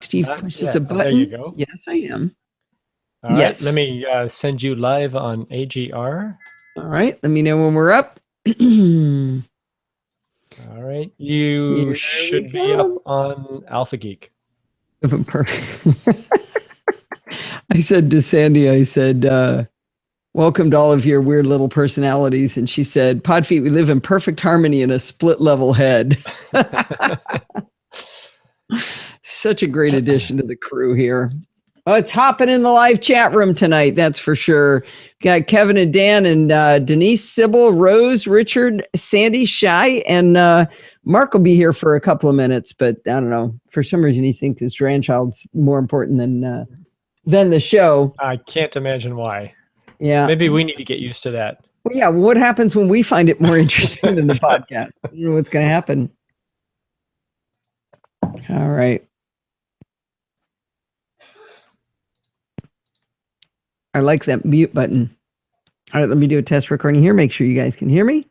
Steve pushes a button. There you go. Yes, I am. All right, let me send you live on AGR. All right, let me know when we're up. All right, you should be up on Alpha Geek. I said to Sandy, I said, welcome to all of your weird little personalities. And she said, Podfeet, we live in perfect harmony in a split level head. Such a great addition to the crew here. Oh, it's hopping in the live chat room tonight, that's for sure. Got Kevin and Dan and Denise, Sybil, Rose, Richard, Sandy, Shy, and Mark will be here for a couple of minutes, but I don't know. For some reason, he thinks his grandchild's more important than the show. I can't imagine why. Yeah. Maybe we need to get used to that. Well, yeah, what happens when we find it more interesting than the podcast? I don't know what's going to happen. All right. I like that mute button. All right, let me do a test recording here. Make sure you guys can hear me.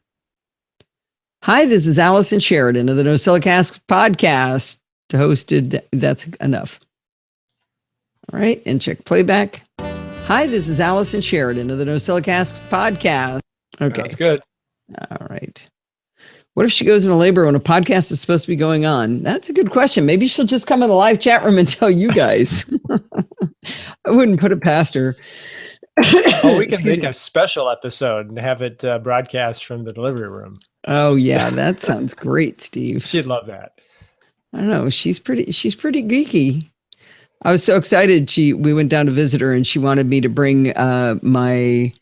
Hi, this is Allison Sheridan of the NosillaCast podcast. Hosted, that's enough. All right, and check playback. Hi, this is Allison Sheridan of the NosillaCast podcast. Okay. That's good. All right. What if she goes into labor when a podcast is supposed to be going on? That's a good question. Maybe she'll just come in the live chat room and tell you guys. I wouldn't put it past her. Oh, we can make a special episode and have it broadcast from the delivery room. Oh, yeah. That sounds great, Steve. She'd love that. I don't know. She's pretty geeky. I was so excited. We went down to visit her and she wanted me to bring my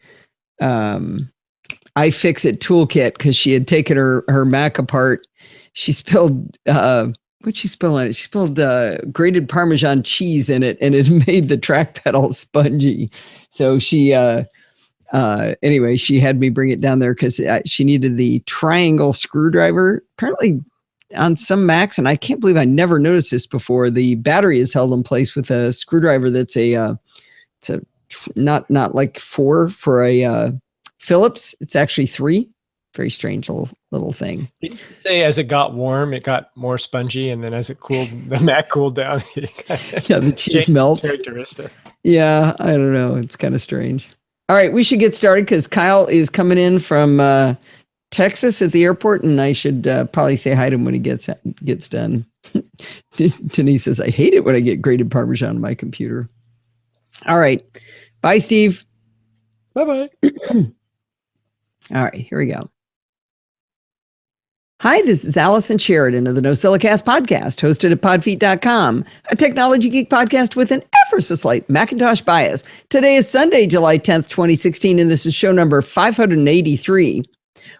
iFixit toolkit because she had taken her Mac apart. She spilled what'd she spill in it? She spilled grated Parmesan cheese in it, and it made the track pedal spongy. So she anyway, she had me bring it down there because she needed the triangle screwdriver. Apparently on some Macs, and I can't believe I never noticed this before, the battery is held in place with a screwdriver that's it's a not like 4 for a Phillips. It's actually 3. Very strange little thing. Did you say as it got warm, it got more spongy, and then as it cooled, the Mac cooled down? Yeah, the cheese melts. Characteristic. Yeah, I don't know. It's kind of strange. All right, we should get started because Kyle is coming in from Texas at the airport, and I should probably say hi to him when he gets done. Denise says, I hate it when I get grated Parmesan on my computer. All right. Bye, Steve. Bye-bye. All right, here we go. Hi, this is Allison Sheridan of the NosillaCast podcast, hosted at podfeet.com, a technology geek podcast with an ever so slight Macintosh bias. Today is Sunday, July 10th, 2016, and this is show number 583.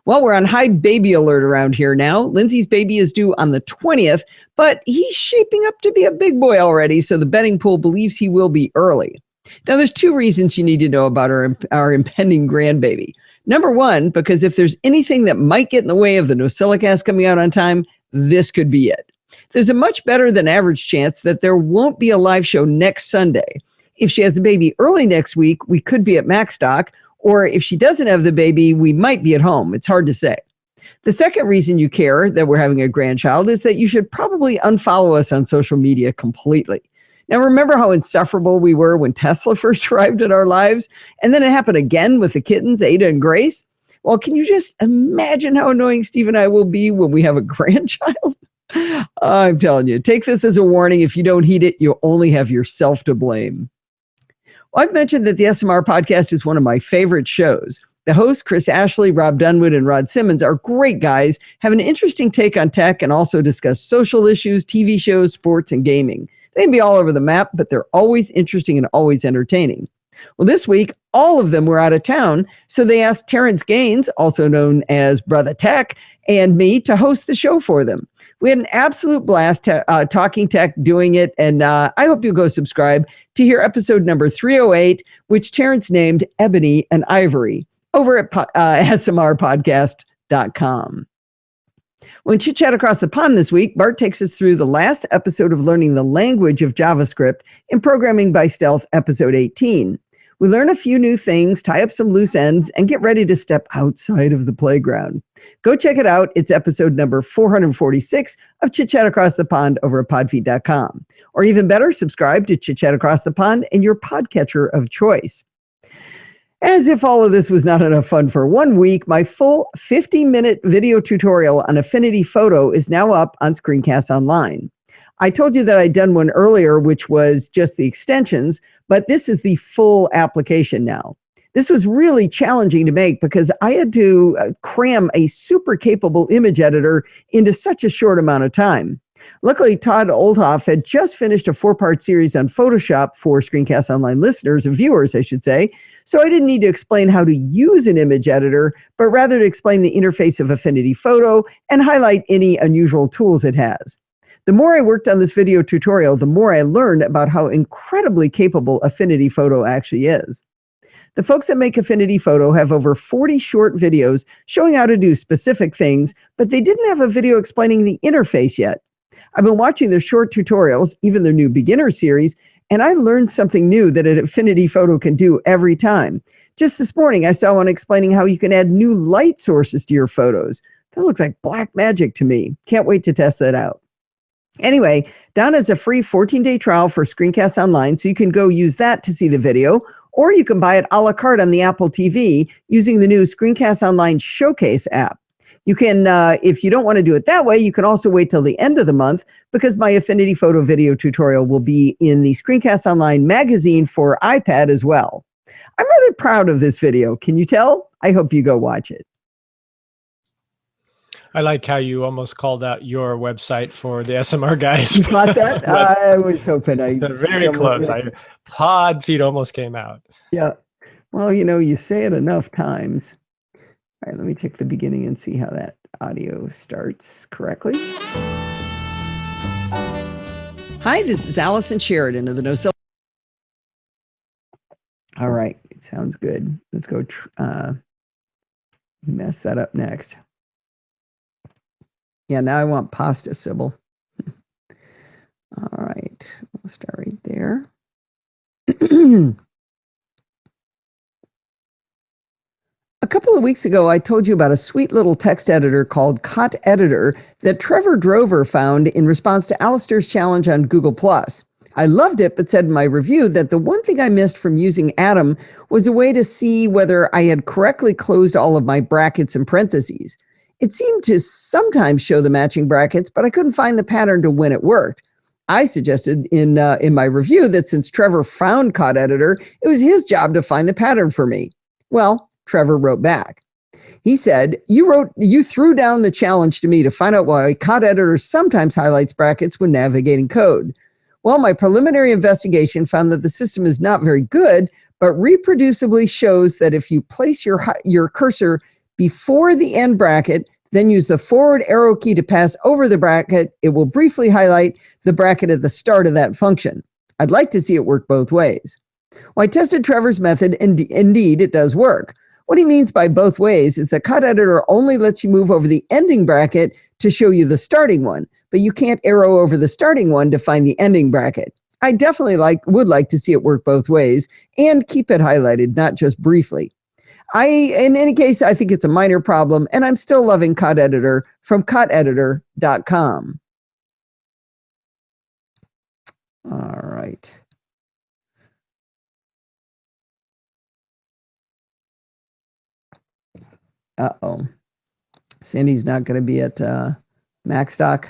Well, we're on high baby alert around here now. Lindsay's baby is due on the 20th, but he's shaping up to be a big boy already, so the betting pool believes he will be early. Now, there's 2 reasons you need to know about our impending grandbaby. Number 1, because if there's anything that might get in the way of the NosillaCast coming out on time, this could be it. There's a much better than average chance that there won't be a live show next Sunday. If she has a baby early next week, we could be at Macstock, or if she doesn't have the baby, we might be at home. It's hard to say. The second reason you care that we're having a grandchild is that you should probably unfollow us on social media completely. Now, remember how insufferable we were when Tesla first arrived in our lives? And then it happened again with the kittens, Ada and Grace? Well, can you just imagine how annoying Steve and I will be when we have a grandchild? I'm telling you, take this as a warning. If you don't heed it, you'll only have yourself to blame. Well, I've mentioned that the SMR podcast is one of my favorite shows. The hosts, Chris Ashley, Rob Dunwood, and Rod Simmons, are great guys, have an interesting take on tech, and also discuss social issues, TV shows, sports, and gaming. They can be all over the map, but they're always interesting and always entertaining. Well, this week, all of them were out of town, so they asked Terrence Gaines, also known as Brother Tech, and me to host the show for them. We had an absolute blast talking tech, doing it, and I hope you'll go subscribe to hear episode number 308, which Terrence named Ebony and Ivory, over at smrpodcast.com. When Chit Chat Across the Pond this week, Bart takes us through the last episode of learning the language of JavaScript in Programming by Stealth, episode 18. We learn a few new things, tie up some loose ends, and get ready to step outside of the playground. Go check it out. It's episode number 446 of Chit Chat Across the Pond over at podfeet.com. Or even better, subscribe to Chit Chat Across the Pond in your podcatcher of choice. As if all of this was not enough fun for 1 week, my full 50-minute video tutorial on Affinity Photo is now up on Screencast Online. I told you that I'd done one earlier, which was just the extensions, but this is the full application now. This was really challenging to make because I had to cram a super capable image editor into such a short amount of time. Luckily, Todd Oldhoff had just finished a 4-part series on Photoshop for Screencast Online listeners and viewers, I should say. So I didn't need to explain how to use an image editor, but rather to explain the interface of Affinity Photo and highlight any unusual tools it has. The more I worked on this video tutorial, the more I learned about how incredibly capable Affinity Photo actually is. The folks that make Affinity Photo have over 40 short videos showing how to do specific things, but they didn't have a video explaining the interface yet. I've been watching their short tutorials, even their new beginner series, and I learned something new that an Affinity Photo can do every time. Just this morning, I saw one explaining how you can add new light sources to your photos. That looks like black magic to me. Can't wait to test that out. Anyway, Don has a free 14-day trial for Screencast Online, so you can go use that to see the video, or you can buy it a la carte on the Apple TV using the new Screencast Online Showcase app. You can, if you don't want to do it that way, you can also wait till the end of the month because my Affinity Photo video tutorial will be in the Screencast Online magazine for iPad as well. I'm rather proud of this video. Can you tell? I hope you go watch it. I like how you almost called out your website for the SMR guys. You caught that? I was hoping I... Very close. Podfeet almost came out. Yeah. Well, you know, you say it enough times. All right, let me take the beginning and see how that audio starts correctly. Hi, this is Allison Sheridan of the NosillaCast. All right, it sounds good. Let's go mess that up next. Yeah, now I want pasta, Sybil. All right, we'll start right there. A couple of weeks ago, I told you about a sweet little text editor called Cot Editor that Trevor Drover found in response to Alistair's challenge on Google+. I loved it, but said in my review that the one thing I missed from using Atom was a way to see whether I had correctly closed all of my brackets and parentheses. It seemed to sometimes show the matching brackets, but I couldn't find the pattern to when it worked. I suggested in my review that since Trevor found Cot Editor, it was his job to find the pattern for me. Well, Trevor wrote back. He said, you threw down the challenge to me to find out why Cot Editor sometimes highlights brackets when navigating code. Well, my preliminary investigation found that the system is not very good, but reproducibly shows that if you place your cursor before the end bracket, then use the forward arrow key to pass over the bracket, it will briefly highlight the bracket at the start of that function. I'd like to see it work both ways. Well, I tested Trevor's method, and indeed it does work. What he means by both ways is that Cot Editor only lets you move over the ending bracket to show you the starting one, but you can't arrow over the starting one to find the ending bracket. I definitely would like to see it work both ways and keep it highlighted, not just briefly. In any case, I think it's a minor problem, and I'm still loving Cot Editor from coteditor.com. All right. Uh-oh. Sandy's not going to be at Macstock.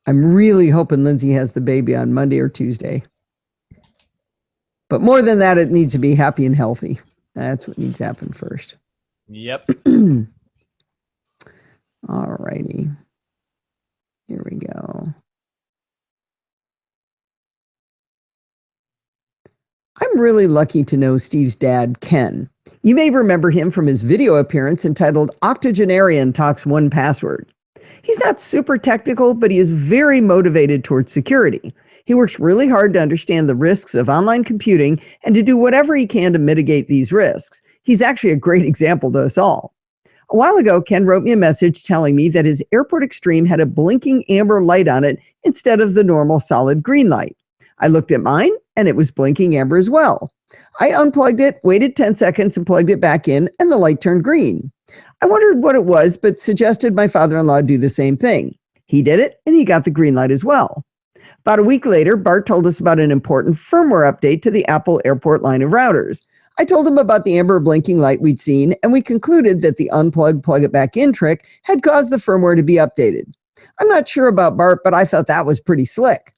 I'm really hoping Lindsay has the baby on Monday or Tuesday. But more than that, it needs to be happy and healthy. That's what needs to happen first. Yep. All righty. Here we go. I'm really lucky to know Steve's dad, Ken. You may remember him from his video appearance entitled Octogenarian Talks One Password. He's not super technical, but he is very motivated towards security. He works really hard to understand the risks of online computing and to do whatever he can to mitigate these risks. He's actually a great example to us all. A while ago, Ken wrote me a message telling me that his Airport Extreme had a blinking amber light on it instead of the normal solid green light. I looked at mine and it was blinking amber as well. I unplugged it, waited 10 seconds, and plugged it back in, and the light turned green. I wondered what it was, but suggested my father-in-law do the same thing. He did it, and he got the green light as well. About a week later, Bart told us about an important firmware update to the Apple Airport line of routers. I told him about the amber blinking light we'd seen, and we concluded that the unplug, plug it back in trick had caused the firmware to be updated. I'm not sure about Bart, but I thought that was pretty slick.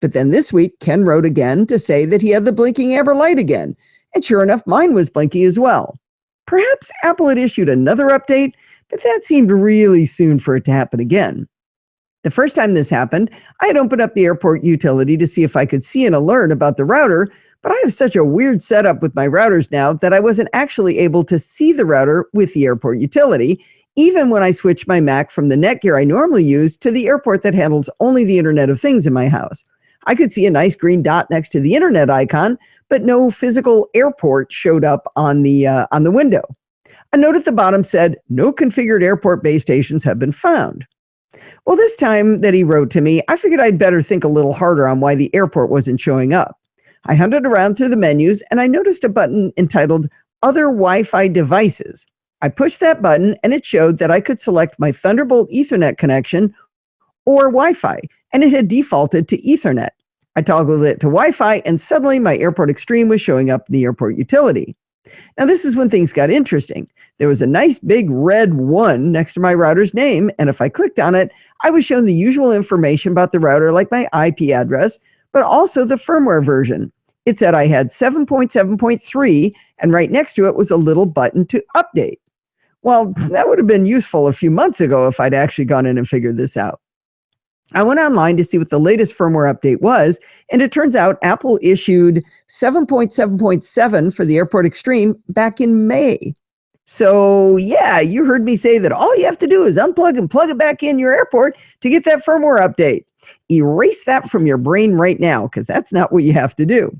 But then this week, Ken wrote again to say that he had the blinking amber light again, and sure enough, mine was blinking as well. Perhaps Apple had issued another update, but that seemed really soon for it to happen again. The first time this happened, I had opened up the airport utility to see if I could see an alert about the router, but I have such a weird setup with my routers now that I wasn't actually able to see the router with the airport utility, even when I switched my Mac from the Netgear I normally use to the airport that handles only the Internet of Things in my house. I could see a nice green dot next to the Internet icon, but no physical airport showed up on the window. A note at the bottom said, "No configured airport base stations have been found." Well, this time that he wrote to me, I figured I'd better think a little harder on why the airport wasn't showing up. I hunted around through the menus and I noticed a button entitled Other Wi-Fi Devices. I pushed that button and it showed that I could select my Thunderbolt Ethernet connection or Wi-Fi, and it had defaulted to Ethernet. I toggled it to Wi-Fi and suddenly my Airport Extreme was showing up in the airport utility. Now, this is when things got interesting. There was a nice big red 1 next to my router's name, and if I clicked on it, I was shown the usual information about the router, like my IP address, but also the firmware version. It said I had 7.7.3, and right next to it was a little button to update. Well, that would have been useful a few months ago if I'd actually gone in and figured this out. I went online to see what the latest firmware update was, and it turns out Apple issued 7.7.7 for the Airport Extreme back in May. So yeah, you heard me say that all you have to do is unplug and plug it back in your airport to get that firmware update. Erase that from your brain right now, because that's not what you have to do.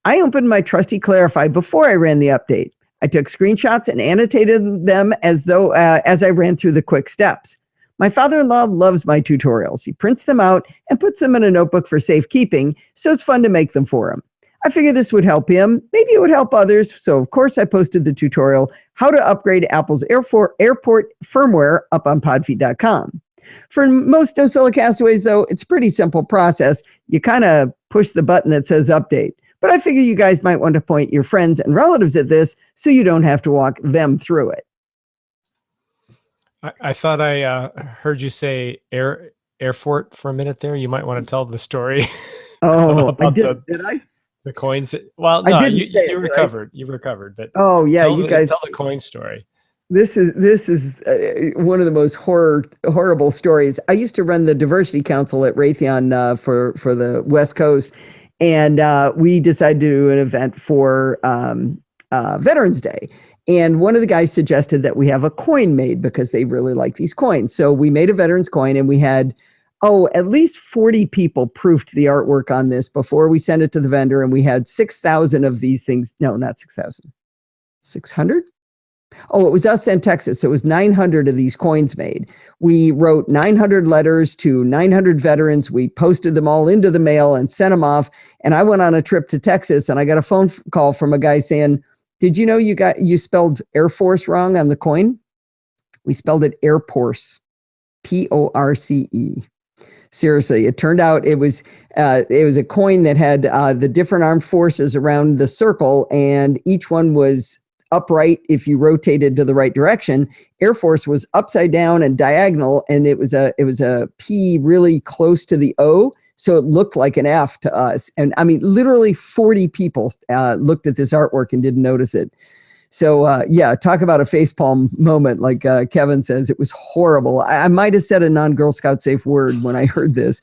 I opened my trusty Clarify before I ran the update. I took screenshots and annotated them as I ran through the quick steps. My father-in-law loves my tutorials. He prints them out and puts them in a notebook for safekeeping, so it's fun to make them for him. I figured this would help him. Maybe it would help others. So of course I posted the tutorial, how to upgrade Apple's airport firmware, up on podfeet.com. For most Nosilla castaways, though, it's a pretty simple process. You kind of push the button that says update. But I figure you guys might want to point your friends and relatives at this so you don't have to walk them through it. I thought I heard you say Airfort for a minute there. You might want to tell the story. Oh, did I? The coins. Well, no, you recovered. Right? You recovered, but oh yeah, you guys tell the coin story. This is one of the most horrible stories. I used to run the diversity council at Raytheon for the West Coast, and we decided to do an event for Veterans Day. And one of the guys suggested that we have a coin made because they really like these coins. So we made a veterans coin, and we had, at least 40 people proofed the artwork on this before we sent it to the vendor. And we had 6,000 of these things. No, not 6,000. 600? Oh, it was us and Texas. So it was 900 of these coins made. We wrote 900 letters to 900 veterans. We posted them all into the mail and sent them off. And I went on a trip to Texas, and I got a phone call from a guy saying, "Did you know you spelled Air Force wrong on the coin?" We spelled it Airporce, Porce. Seriously, it turned out it was a coin that had the different armed forces around the circle, and each one was upright if you rotated to the right direction. Air Force was upside down and diagonal, and it was a P really close to the O. So it looked like an F to us. And I mean, literally 40 people looked at this artwork and didn't notice it. So yeah, talk about a facepalm moment. Like Kevin says, it was horrible. I might have said a non-Girl Scout safe word when I heard this.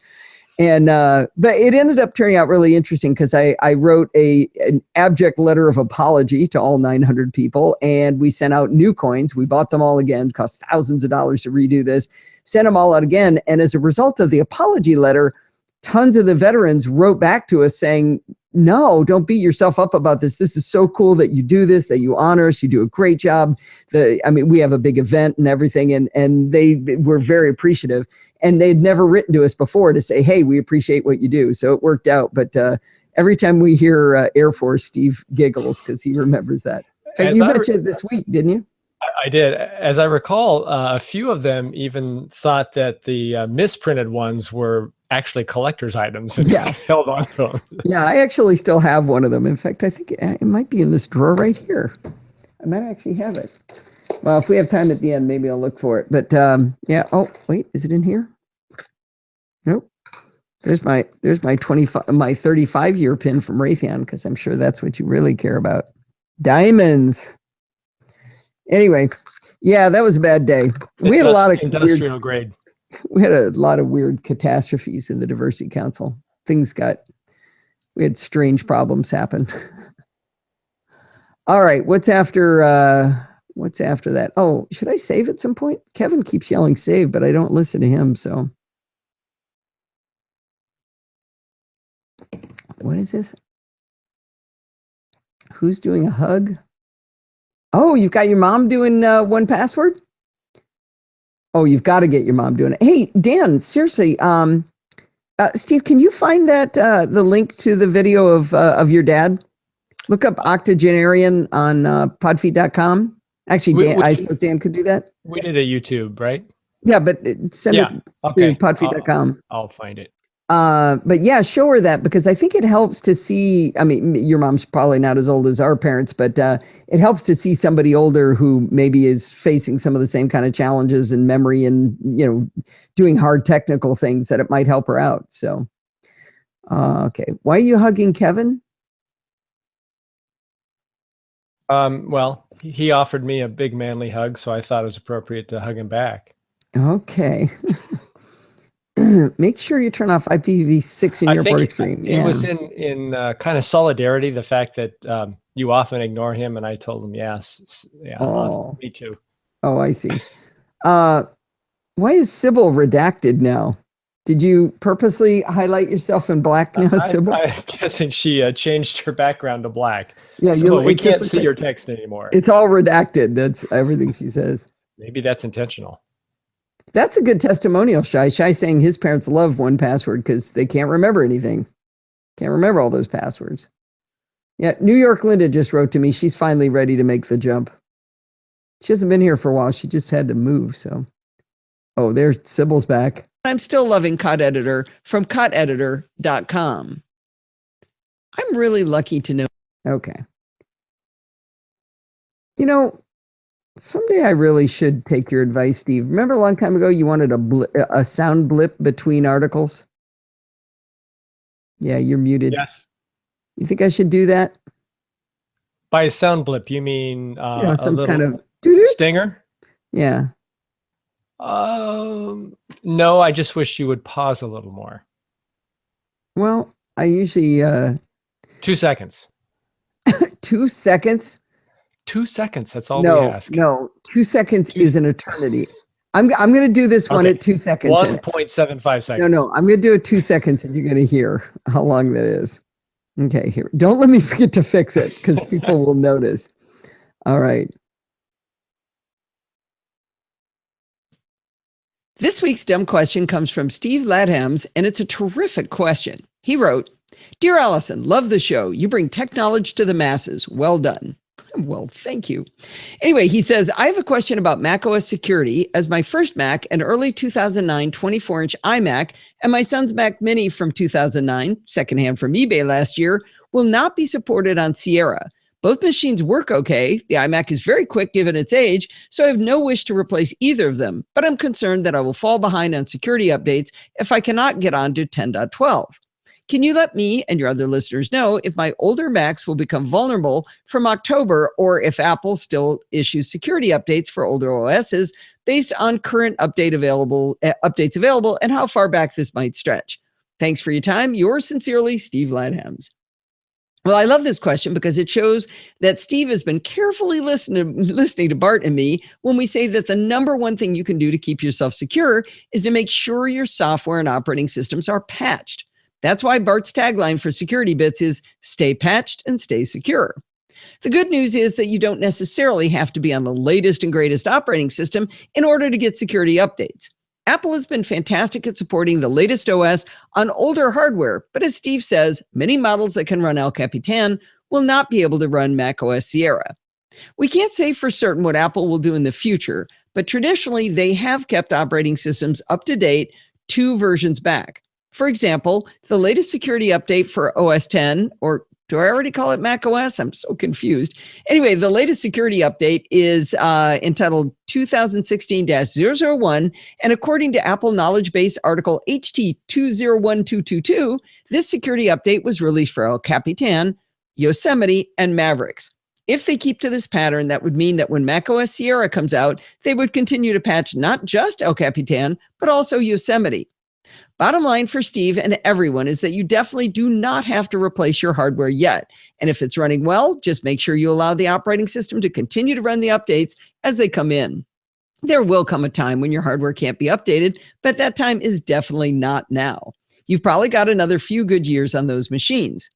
And but it ended up turning out really interesting because I wrote an abject letter of apology to all 900 people, and we sent out new coins. We bought them all again, cost thousands of dollars to redo this, sent them all out again. And as a result of the apology letter, tons of the veterans wrote back to us saying, "No, don't beat yourself up about this. This is so cool that you do this, that you honor us. You do a great job." We have a big event and everything, and they were very appreciative. And they'd never written to us before to say, "Hey, we appreciate what you do." So it worked out. But every time we hear Air Force, Steve giggles because he remembers that. In fact, you mentioned it this week, didn't you? I did. As I recall, a few of them even thought that the misprinted ones were actually collector's items and held on to them. Yeah, I actually still have one of them. In fact, I think it might be in this drawer right here. I might actually have it. Well, if we have time at the end, maybe I'll look for it. But yeah. Oh, wait, is it in here? Nope. There's my 35-year pin from Raytheon, because I'm sure that's what you really care about. Diamonds. Anyway, yeah, that was a bad day. We had a lot of industrial grade. We had a lot of weird catastrophes in the Diversity Council. We had strange problems happen. All right, what's after that? Oh, should I save at some point? Kevin keeps yelling save, but I don't listen to him, so. What is this? Who's doing a hug? Oh, you've got your mom doing 1Password? Oh, you've got to get your mom doing it. Hey, Dan, seriously, Steve, can you find that the link to the video of your dad? Look up octogenarian on podfeed.com. Actually, Dan, I suppose Dan could do that. We did a YouTube, right? Yeah, but send it to podfeed.com. I'll find it. But yeah, show her that, because I think it helps to see, I mean, your mom's probably not as old as our parents, but it helps to see somebody older who maybe is facing some of the same kind of challenges in memory and, doing hard technical things, that it might help her out. So, okay. Why are you hugging Kevin? Well, he offered me a big manly hug, so I thought it was appropriate to hug him back. Okay. Make sure you turn off IPv6 in your port extreme. It was in kind of solidarity, the fact that you often ignore him, and I told him yes. Yeah, me too. Oh, I see. Why is Sybil redacted now? Did you purposely highlight yourself in black now, Sybil? I'm guessing she changed her background to black. Yeah, so we can't see your text anymore. It's all redacted. That's everything she says. Maybe that's intentional. That's a good testimonial, Shai. Shai saying his parents love 1Password because they can't remember anything. Can't remember all those passwords. Yeah, New York Linda just wrote to me. She's finally ready to make the jump. She hasn't been here for a while. She just had to move, so. Oh, there's Sybil's back. I'm still loving Cod Editor from codeditor.com. I'm really lucky to know. Okay. Someday I really should take your advice, Steve. Remember a long time ago you wanted a sound blip between articles? Yeah, you're muted. Yes. You think I should do that? By a sound blip, you mean some kind of stinger? Yeah. No, I just wish you would pause a little more. Well, I usually 2 seconds. 2 seconds? 2 seconds. That's all we ask. No, 2 seconds is an eternity. I'm going to do this one at 2 seconds. 1.75 seconds. No, I'm going to do it 2 seconds, and you're going to hear how long that is. Okay, here. Don't let me forget to fix it, because people will notice. All right. This week's dumb question comes from Steve Ladhams, and it's a terrific question. He wrote, "Dear Allison, love the show. You bring tech knowledge to the masses. Well done." Well, thank you. Anyway, he says, I have a question about macOS security, as my first Mac, an early 2009 24-inch iMac, and my son's Mac Mini from 2009, secondhand from eBay last year, will not be supported on Sierra. Both machines work okay. The iMac is very quick given its age, so I have no wish to replace either of them, but I'm concerned that I will fall behind on security updates if I cannot get on to 10.12. Can you let me and your other listeners know if my older Macs will become vulnerable from October, or if Apple still issues security updates for older OSs based on current updates available, and how far back this might stretch? Thanks for your time. Yours sincerely, Steve Ladhams. Well, I love this question because it shows that Steve has been carefully listening to Bart and me when we say that the number one thing you can do to keep yourself secure is to make sure your software and operating systems are patched. That's why Bart's tagline for Security Bits is stay patched and stay secure. The good news is that you don't necessarily have to be on the latest and greatest operating system in order to get security updates. Apple has been fantastic at supporting the latest OS on older hardware, but as Steve says, many models that can run El Capitan will not be able to run macOS Sierra. We can't say for certain what Apple will do in the future, but traditionally they have kept operating systems up to date 2 versions back. For example, the latest security update for OS X, or do I already call it macOS? I'm so confused. Anyway, the latest security update is entitled 2016-001, and according to Apple Knowledge Base article HT201222, this security update was released for El Capitan, Yosemite, and Mavericks. If they keep to this pattern, that would mean that when macOS Sierra comes out, they would continue to patch not just El Capitan, but also Yosemite. Bottom line for Steve and everyone is that you definitely do not have to replace your hardware yet. And if it's running well, just make sure you allow the operating system to continue to run the updates as they come in. There will come a time when your hardware can't be updated, but that time is definitely not now. You've probably got another few good years on those machines.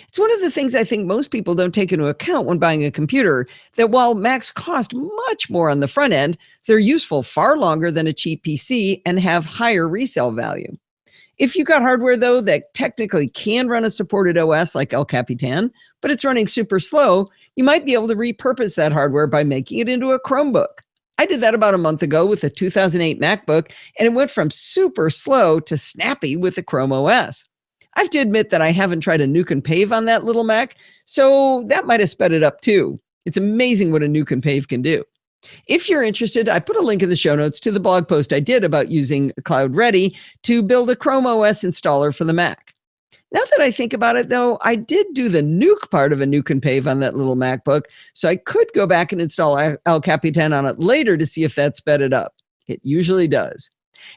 It's one of the things I think most people don't take into account when buying a computer, that while Macs cost much more on the front end, they're useful far longer than a cheap PC and have higher resale value. If you've got hardware, though, that technically can run a supported OS like El Capitan, but it's running super slow, you might be able to repurpose that hardware by making it into a Chromebook. I did that about a month ago with a 2008 MacBook, and it went from super slow to snappy with the Chrome OS. I have to admit that I haven't tried a nuke and pave on that little Mac, so that might have sped it up too. It's amazing what a nuke and pave can do. If you're interested, I put a link in the show notes to the blog post I did about using Cloud Ready to build a Chrome OS installer for the Mac. Now that I think about it, though, I did do the nuke part of a nuke and pave on that little MacBook, so I could go back and install El Capitan on it later to see if that sped it up. It usually does.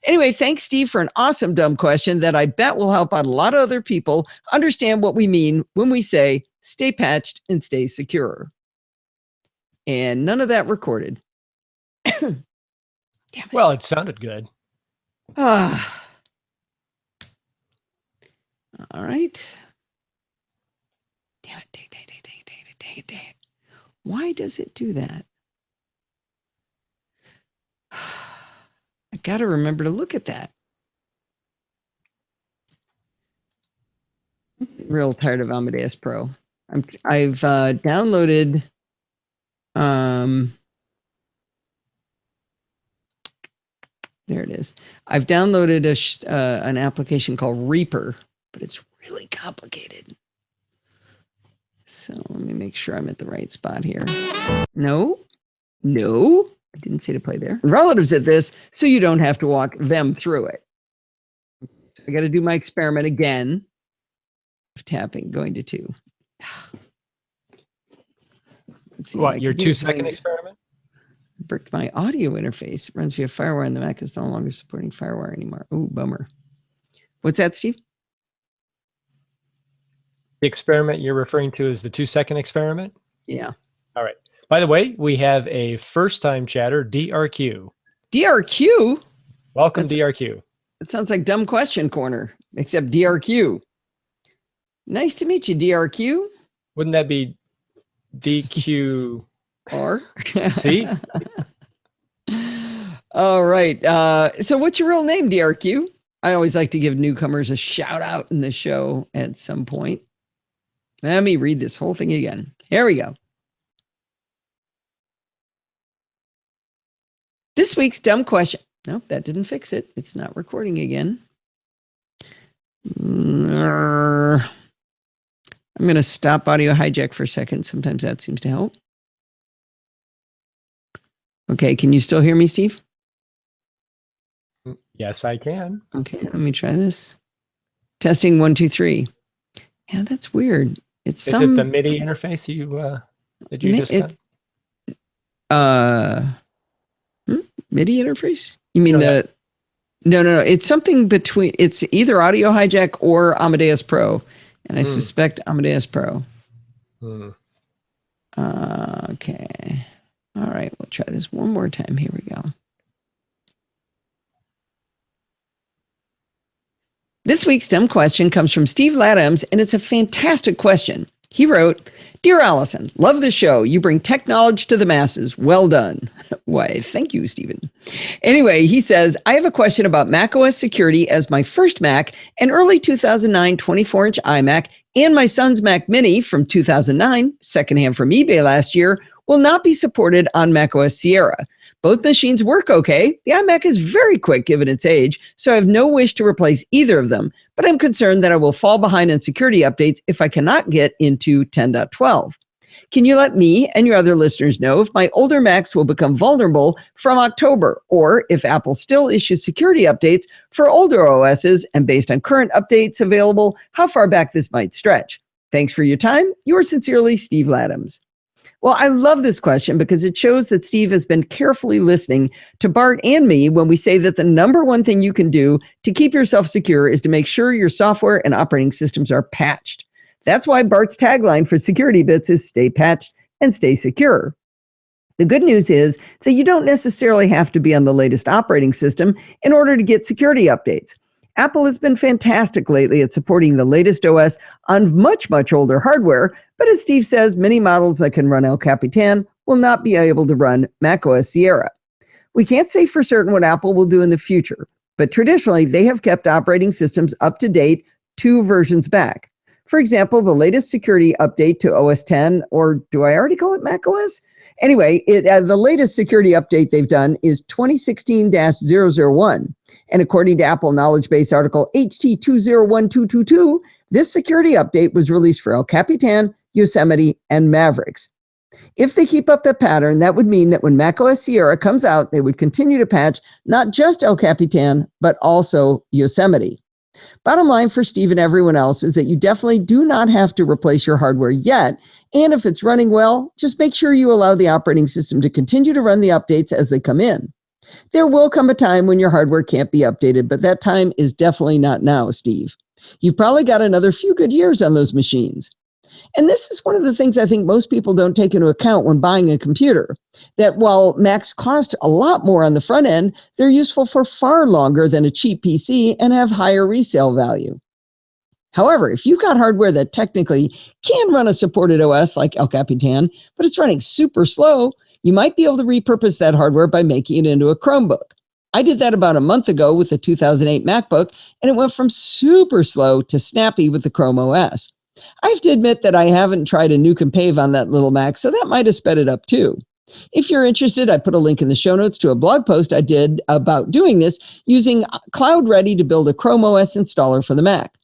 Anyway, thanks, Steve, for an awesome dumb question that I bet will help out a lot of other people understand what we mean when we say stay patched and stay secure. And none of that recorded. Damn it. Well, it sounded good. All right. Damn it. Dang it. Why does it do that? I got to remember to look at that. I'm real tired of Amadeus Pro. I've downloaded there it is. I've downloaded an application called Reaper, but it's really complicated. So let me make sure I'm at the right spot here. No, I didn't say to play there. Relatives at this, so you don't have to walk them through it. So I got to do my experiment again. Tapping, going to 2. What, your 2-second experiment? Bricked my audio interface. It runs via FireWire, and the Mac is no longer supporting FireWire anymore. Oh, bummer. What's that, Steve? The experiment you're referring to is the 2-second experiment? Yeah. All right. By the way, we have a first-time chatter, DRQ. DRQ? Welcome, DRQ. That sounds like Dumb Question Corner, except DRQ. Nice to meet you, DRQ. Wouldn't that be DQ? Or? See? All right. So what's your real name, DRQ? I always like to give newcomers a shout out in the show at some point. Let me read this whole thing again. Here we go. This week's dumb question. Nope, that didn't fix it. It's not recording again. I'm going to stop audio hijack for a second. Sometimes that seems to help. Okay, can you still hear me, Steve? Yes, I can. Okay, let me try this. Testing 1, 2, 3. Yeah, that's weird. Is it the MIDI interface that you just got? MIDI interface? You mean No. It's something between. It's either Audio Hijack or Amadeus Pro, and I suspect Amadeus Pro. Okay. All right, we'll try this one more time. Here we go. This week's dumb question comes from Steve Laddams, and it's a fantastic question. He wrote, "Dear Allison, love the show. You bring tech knowledge to the masses. Well done." Why, thank you, Stephen. Anyway, he says, "I have a question about macOS security as my first Mac, an early 2009 24-inch iMac, and my son's Mac Mini from 2009, secondhand from eBay last year, will not be supported on macOS Sierra. Both machines work okay. The iMac is very quick given its age, so I have no wish to replace either of them, but I'm concerned that I will fall behind in security updates if I cannot get into 10.12. Can you let me and your other listeners know if my older Macs will become vulnerable from October, or if Apple still issues security updates for older OSs, and based on current updates available, how far back this might stretch? Thanks for your time. Yours sincerely, Steve Laddams." Well, I love this question because it shows that Steve has been carefully listening to Bart and me when we say that the number one thing you can do to keep yourself secure is to make sure your software and operating systems are patched. That's why Bart's tagline for Security Bits is "Stay patched and stay secure." The good news is that you don't necessarily have to be on the latest operating system in order to get security updates. Apple has been fantastic lately at supporting the latest OS on much, much older hardware, but as Steve says, many models that can run El Capitan will not be able to run macOS Sierra. We can't say for certain what Apple will do in the future, but traditionally they have kept operating systems up to date 2 versions back. For example, the latest security update to OS X, or do I already call it macOS? Anyway, the latest security update they've done is 2016-001. And according to Apple Knowledge Base article HT201222, this security update was released for El Capitan, Yosemite, and Mavericks. If they keep up that pattern, that would mean that when macOS Sierra comes out, they would continue to patch not just El Capitan, but also Yosemite. Bottom line for Steve and everyone else is that you definitely do not have to replace your hardware yet. And if it's running well, just make sure you allow the operating system to continue to run the updates as they come in. There will come a time when your hardware can't be updated, but that time is definitely not now, Steve. You've probably got another few good years on those machines. And this is one of the things I think most people don't take into account when buying a computer, that while Macs cost a lot more on the front end, they're useful for far longer than a cheap PC and have higher resale value. However, if you've got hardware that technically can run a supported OS like El Capitan, but it's running super slow, you might be able to repurpose that hardware by making it into a Chromebook. I did that about a month ago with the 2008 MacBook, and it went from super slow to snappy with the Chrome OS. I have to admit that I haven't tried a nuke and pave on that little Mac, so that might have sped it up too. If you're interested, I put a link in the show notes to a blog post I did about doing this using Cloud Ready to build a Chrome OS installer for the Mac.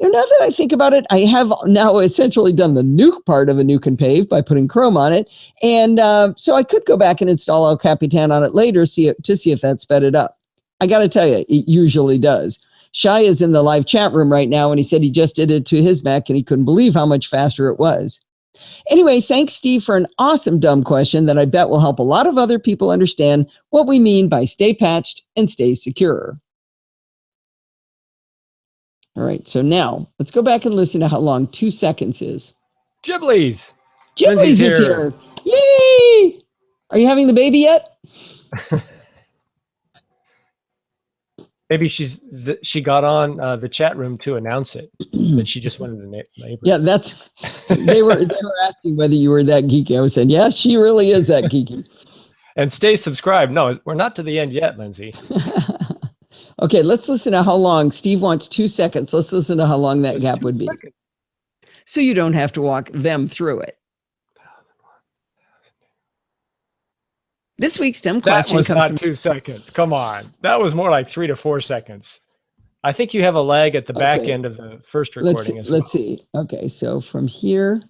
Now that I think about it, I have now essentially done the nuke part of a nuke and pave by putting Chrome on it, and so I could go back and install El Capitan on it later to see if that sped it up. I got to tell you, it usually does. Shai is in the live chat room right now, and he said he just did it to his Mac, and he couldn't believe how much faster it was. Anyway, thanks, Steve, for an awesome dumb question that I bet will help a lot of other people understand what we mean by stay patched and stay secure. All right, so now let's go back and listen to how long 2 seconds is. Ghibli's. Ghibli's is here. Yay! Are you having the baby yet? Maybe she got on the chat room to announce it, but she just wanted a neighbor. Yeah, they were asking whether you were that geeky. I was saying, yeah, she really is that geeky. And stay subscribed. No, we're not to the end yet, Lindsay. Okay, let's listen to how long. Steve wants 2 seconds. Let's listen to how long that gap would be. So you don't have to walk them through it. This week's dumb question comes not 2 seconds. Come on. That was more like 3 to 4 seconds. I think you have a lag at the back end of the first recording as well. Let's see. Okay, so from here,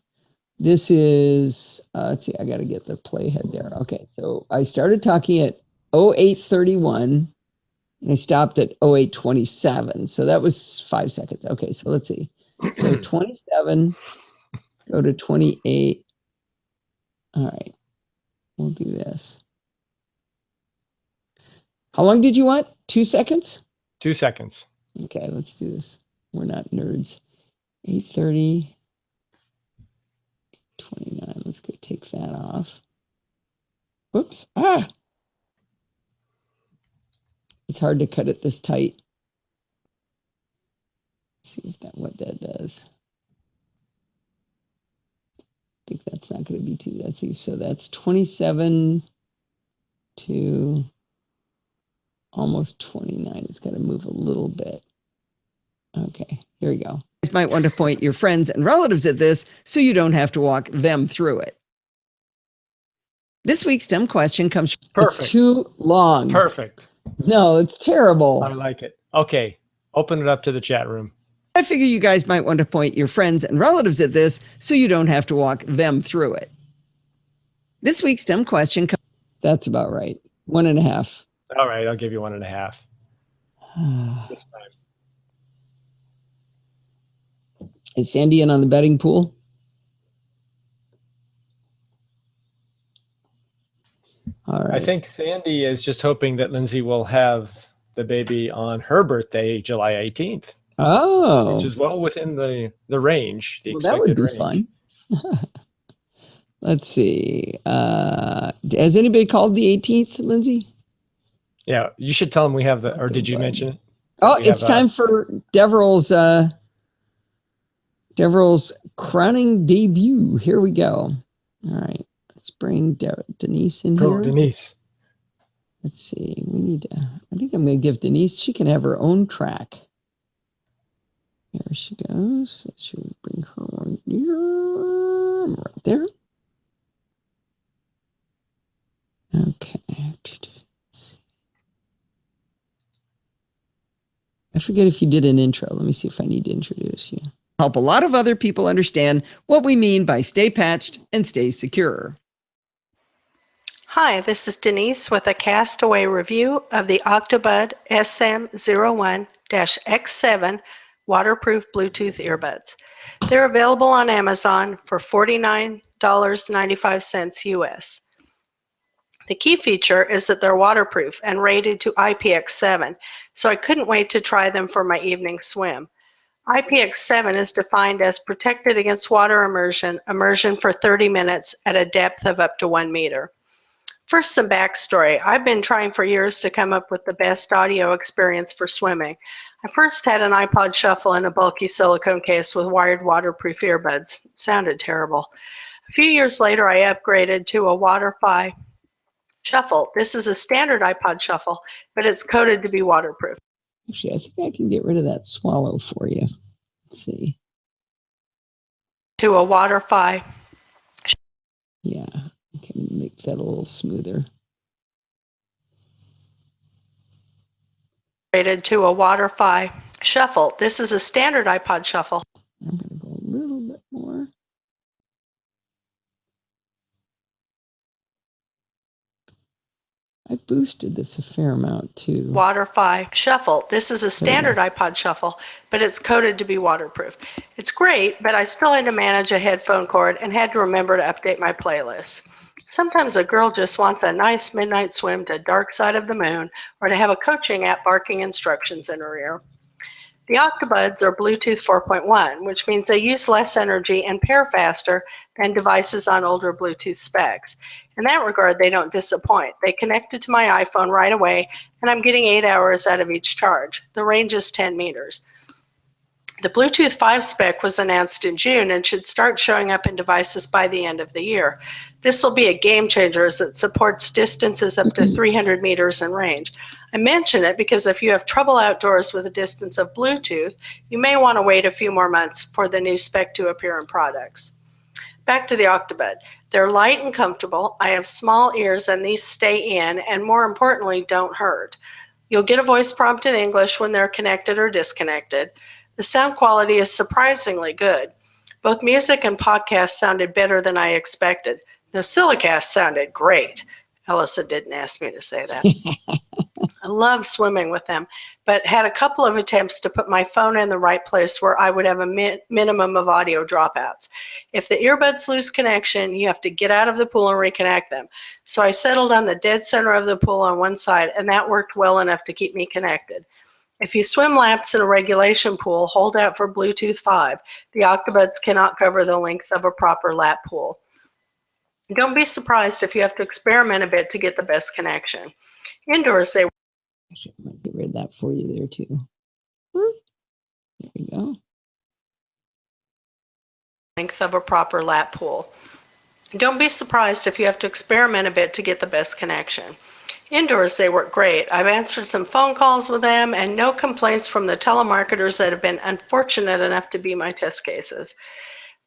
this is, let's see, I got to get the playhead there. Okay, so I started talking at 08:31, and I stopped at 08:27. So that was 5 seconds. Okay, so let's see. So 27, go to 28. All right, we'll do this. How long did you want? 2 seconds? 2 seconds. Okay, let's do this. We're not nerds. 8:30, 29. Let's go take that off. Whoops. It's hard to cut it this tight. Let's see what that does. not going to be too, let's see. So that's 27 to almost 29. It's got to move a little bit. Okay, here we go. You guys might want to point your friends and relatives at this so you don't have to walk them through it. This week's dumb question comes from, Perfect. It's too long. Perfect. No, it's terrible. I like it. Okay, open it up to the chat room. I figure you guys might want to point your friends and relatives at this so you don't have to walk them through it. This week's dumb question comes. That's about right. 1.5. All right, I'll give you 1.5 this time. Is Sandy in on the betting pool? All right. I think Sandy is just hoping that Lindsay will have the baby on her birthday, July 18th. Oh. Which is well within the range, the that would expected be range. fun. Let's see. Has anybody called the 18th, Lindsay? Yeah, you should tell them we have the, or did you mention it? Oh, it's time for Deverell's crowning debut. Here we go. All right. Let's bring Denise in here. Go, Denise. Let's see. We need to, I think I'm going to give Denise, she can have her own track. There she goes. Let's should we bring her right here. Right there. Okay. I forget if you did an intro. Let me see if I need to introduce you. Help a lot of other people understand what we mean by stay patched and stay secure. Hi, this is Denise with a castaway review of the Octobud SM01-X7 waterproof Bluetooth earbuds. They're available on Amazon for $49.95 US. The key feature is that they're waterproof and rated to IPX7, so I couldn't wait to try them for my evening swim. IPX7 is defined as protected against water immersion for 30 minutes at a depth of up to 1 meter. First, some backstory. I've been trying for years to come up with the best audio experience for swimming. I first had an iPod Shuffle in a bulky silicone case with wired waterproof earbuds. It sounded terrible. A few years later, I upgraded to a Waterfi Shuffle. This is a standard iPod Shuffle, but it's coded to be waterproof. Actually, I think I can get rid of that swallow for you. Let's see. To a Waterfi. Yeah, I can make that a little smoother. Rated to a Waterfi Shuffle. This is a standard iPod Shuffle. I'm going to go a little bit more. I boosted this a fair amount too. Waterfi Shuffle. This is a standard iPod Shuffle, but it's coded to be waterproof. It's great, but I still had to manage a headphone cord and had to remember to update my playlist. Sometimes a girl just wants a nice midnight swim to Dark Side of the Moon or to have a coaching app barking instructions in her ear. The Octobuds are Bluetooth 4.1, which means they use less energy and pair faster than devices on older Bluetooth specs. In that regard, they don't disappoint. They connected to my iPhone right away, and I'm getting 8 hours out of each charge. The range is 10 meters. The Bluetooth 5 spec was announced in June and should start showing up in devices by the end of the year. This will be a game changer as it supports distances up to 300 meters in range. I mention it because if you have trouble outdoors with a distance of Bluetooth, you may want to wait a few more months for the new spec to appear in products. Back to the Octobud. They're light and comfortable. I have small ears and these stay in and more importantly don't hurt. You'll get a voice prompt in English when they're connected or disconnected. The sound quality is surprisingly good. Both music and podcasts sounded better than I expected. NosillaCast sounded great. Alyssa didn't ask me to say that. I love swimming with them, but had a couple of attempts to put my phone in the right place where I would have a minimum of audio dropouts. If the earbuds lose connection, you have to get out of the pool and reconnect them. So I settled on the dead center of the pool on one side, and that worked well enough to keep me connected. If you swim laps in a regulation pool, hold out for Bluetooth 5. The Octobuds cannot cover the length of a proper lap pool. Don't be surprised if you have to experiment a bit to get the best connection. Indoors, they Actually, I might get rid of that for you there too. There we go. length of a proper lap pool. Don't be surprised if you have to experiment a bit to get the best connection. Indoors, they work great. I've answered some phone calls with them and no complaints from the telemarketers that have been unfortunate enough to be my test cases.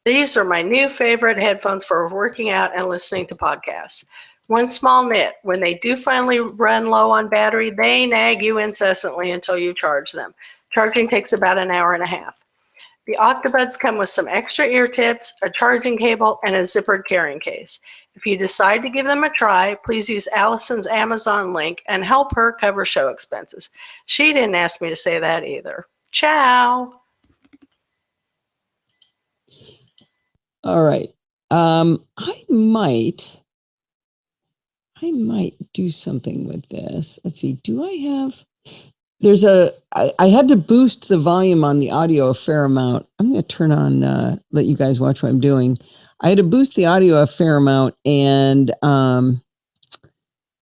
These are my new favorite headphones for working out and listening to podcasts. One small nit, when they do finally run low on battery, they nag you incessantly until you charge them. Charging takes about an hour and a half. The Octobuds come with some extra ear tips, a charging cable, and a zippered carrying case. If you decide to give them a try, please use Allison's Amazon link and help her cover show expenses. She didn't ask me to say that either. Ciao. All right. I might do something with this. Let's see. Do I have? I had to boost the volume on the audio a fair amount. I'm going to turn on, let you guys watch what I'm doing. I had to boost the audio a fair amount, and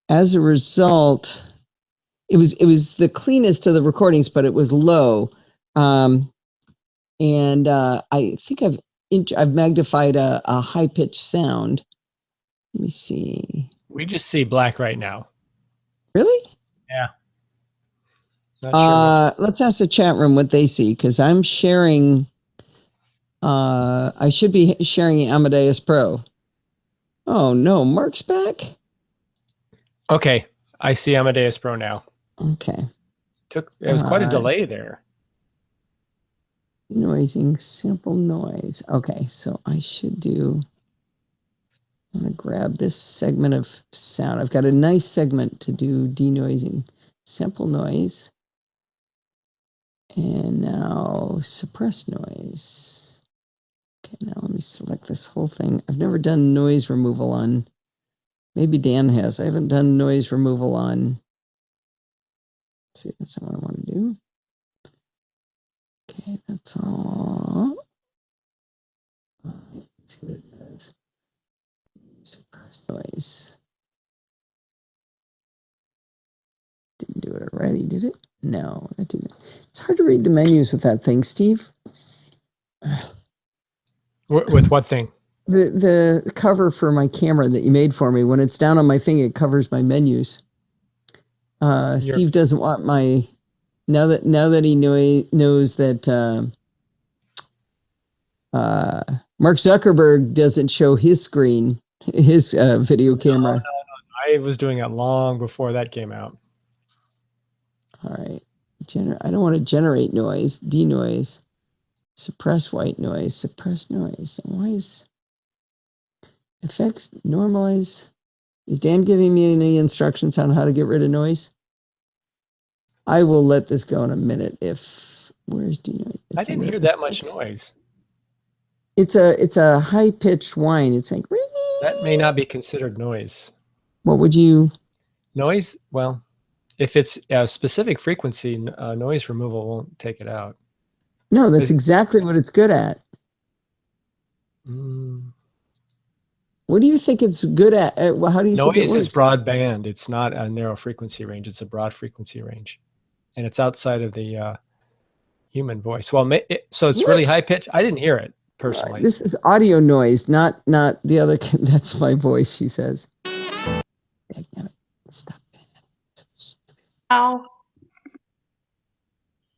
as a result, it was the cleanest of the recordings, but it was low. And I think I've magnified a high pitched sound. Let me see. We just see black right now. Really? Yeah. Not sure. Let's ask the chat room what they see, because I'm sharing. I should be sharing Amadeus Pro. Oh no, Mark's back. Okay, I see Amadeus Pro now. Okay. It was quite a delay there. Denoising, sample noise. Okay, so I should do. I'm going to grab this segment of sound. I've got a nice segment to do denoising. Sample noise. And now suppress noise. Okay, now let me select this whole thing. I've never done noise removal on, maybe Dan has. I haven't done noise removal on. Let's see, that's not what I want to do. Okay, that's all. Let's see what it does. Suppress noise. Didn't do it already, did it? No, that didn't. It's hard to read the menus with that thing, Steve. With what thing? The cover for my camera that you made for me. When it's down on my thing, it covers my menus. Steve doesn't want my. Now that he knows that Mark Zuckerberg doesn't show his screen, his video camera. No. I was doing it long before that came out. All right. I don't want to generate noise. Denoise. Suppress white noise. Suppress noise. Why is effects normalize? Is Dan giving me any instructions on how to get rid of noise? I will let this go in a minute. Where's denoise? I didn't hear that much noise. It's a high pitched whine. It's like that may not be considered noise. What would you? Noise? Well, if it's a specific frequency, noise removal won't take it out. No, that's exactly what it's good at. What do you think it's good at? How do you think it works? Noise is broadband. It's not a narrow frequency range. It's a broad frequency range. And it's outside of the human voice. Well, so it's really high pitch. I didn't hear it personally. This is audio noise, not the other. That's my voice, she says. Stop. Ow.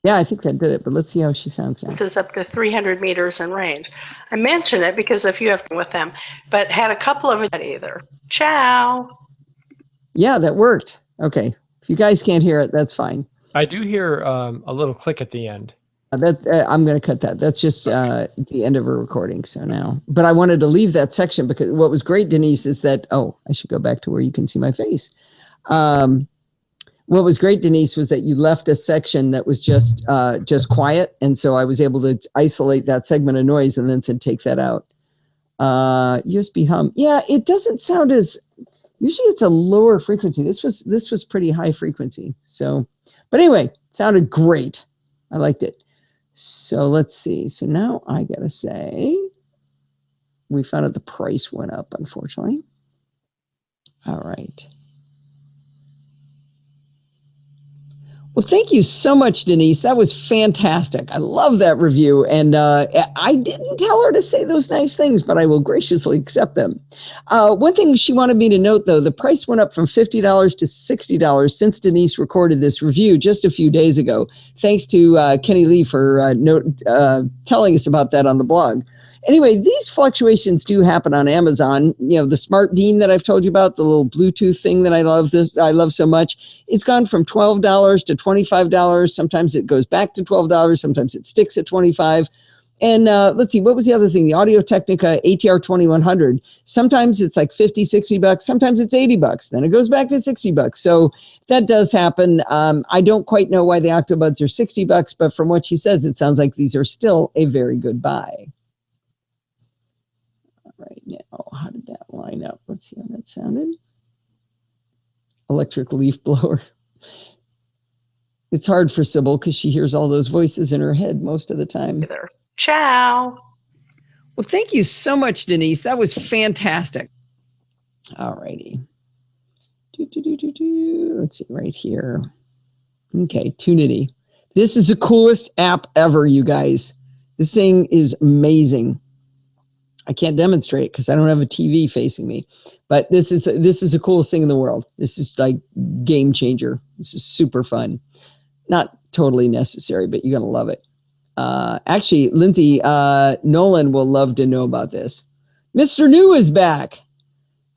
Yeah, I think that did it, but let's see how she sounds now. This is up to 300 meters in range. I mention it because if you have with them, but had a couple of it either. Ciao. Yeah, that worked. Okay. If you guys can't hear it, that's fine. I do hear a little click at the end. I'm going to cut that. That's just the end of a recording. So now, but I wanted to leave that section because what was great, Denise, is that, I should go back to where you can see my face. What was great, Denise, was that you left a section that was just quiet. And so I was able to isolate that segment of noise and then said, take that out. USB hum. Yeah, it doesn't sound as, usually it's a lower frequency. This was pretty high frequency. So, but anyway, it sounded great. I liked it. So let's see. So now I got to say, we found out the price went up, unfortunately. All right. Well, thank you so much, Denise. That was fantastic. I love that review. And I didn't tell her to say those nice things, but I will graciously accept them. One thing she wanted me to note, though, the price went up from $50 to $60 since Denise recorded this review just a few days ago. Thanks to Kenny Lee for telling us about that on the blog. Anyway, these fluctuations do happen on Amazon. You know, the Smart Beam that I've told you about, the little Bluetooth thing that I love so much, it's gone from $12 to $25. Sometimes it goes back to $12. Sometimes it sticks at $25. And let's see, what was the other thing? The Audio-Technica ATR 2100. Sometimes it's like $50, $60. Sometimes it's $80. Then it goes back to $60. So that does happen. I don't quite know why the Octobuds are $60, but from what she says, it sounds like these are still a very good buy. Right now, how did that line up? Let's see how that sounded. Electric leaf blower. It's hard for Sybil because she hears all those voices in her head most of the time. Ciao. Well, thank you so much, Denise. That was fantastic. All righty. Let's see right here. Okay, Tunity. This is the coolest app ever, you guys. This thing is amazing. I can't demonstrate because I don't have a TV facing me, but this is the coolest thing in the world. This is like game changer. This is super fun. Not totally necessary, but you're going to love it. Actually, Lindsay, Nolan will love to know about this. Mr. New is back.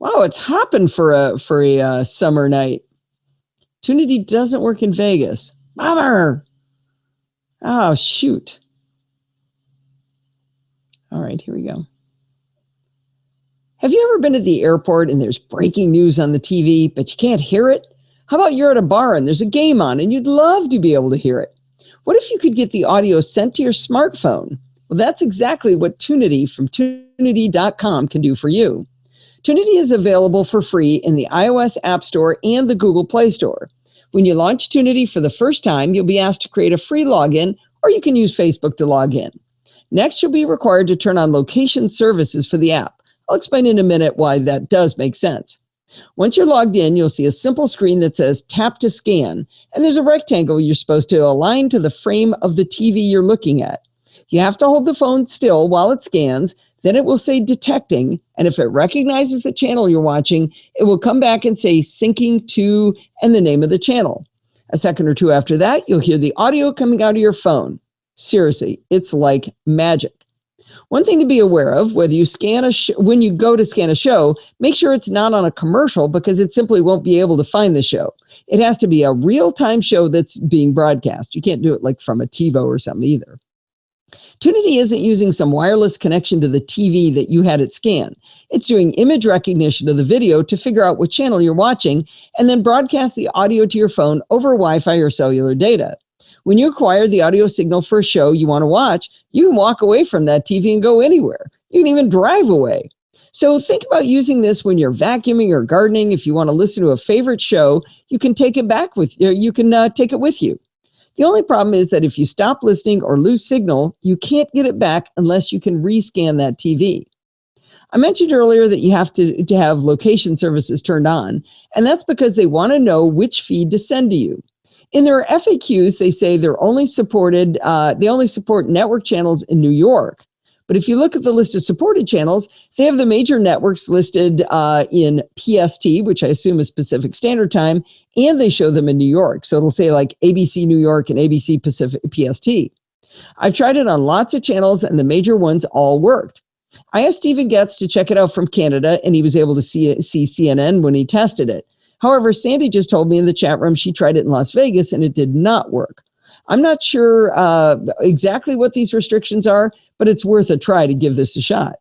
Wow, it's hopping for a summer night. Tunity doesn't work in Vegas. Bummer. Oh, shoot. All right, here we go. Have you ever been at the airport and there's breaking news on the TV, but you can't hear it? How about you're at a bar and there's a game on and you'd love to be able to hear it? What if you could get the audio sent to your smartphone? Well, that's exactly what Tunity from Tunity.com can do for you. Tunity is available for free in the iOS App Store and the Google Play Store. When you launch Tunity for the first time, you'll be asked to create a free login, or you can use Facebook to log in. Next, you'll be required to turn on location services for the app. I'll explain in a minute why that does make sense. Once you're logged in, you'll see a simple screen that says tap to scan, and there's a rectangle you're supposed to align to the frame of the TV you're looking at. You have to hold the phone still while it scans, then it will say detecting, and if it recognizes the channel you're watching, it will come back and say syncing to and the name of the channel. A second or two after that, you'll hear the audio coming out of your phone. Seriously, it's like magic. One thing to be aware of, whether you scan when you go to scan a show, make sure it's not on a commercial because it simply won't be able to find the show. It has to be a real-time show that's being broadcast. You can't do it like from a TiVo or something either. Tunity isn't using some wireless connection to the TV that you had it scan. It's doing image recognition of the video to figure out what channel you're watching and then broadcast the audio to your phone over Wi-Fi or cellular data. When you acquire the audio signal for a show you want to watch, you can walk away from that TV and go anywhere. You can even drive away. So think about using this when you're vacuuming or gardening. If you want to listen to a favorite show, you can take it back with you. You can take it with you. The only problem is that if you stop listening or lose signal, you can't get it back unless you can rescan that TV. I mentioned earlier that you have to have location services turned on, and that's because they want to know which feed to send to you. In their FAQs, they say they only support network channels in New York. But if you look at the list of supported channels, they have the major networks listed in PST, which I assume is Pacific Standard Time, and they show them in New York. So it'll say like ABC New York and ABC Pacific PST. I've tried it on lots of channels, and the major ones all worked. I asked Stephen Getz to check it out from Canada, and he was able to see CNN when he tested it. However, Sandy just told me in the chat room she tried it in Las Vegas and it did not work. I'm not sure exactly what these restrictions are, but it's worth a try to give this a shot.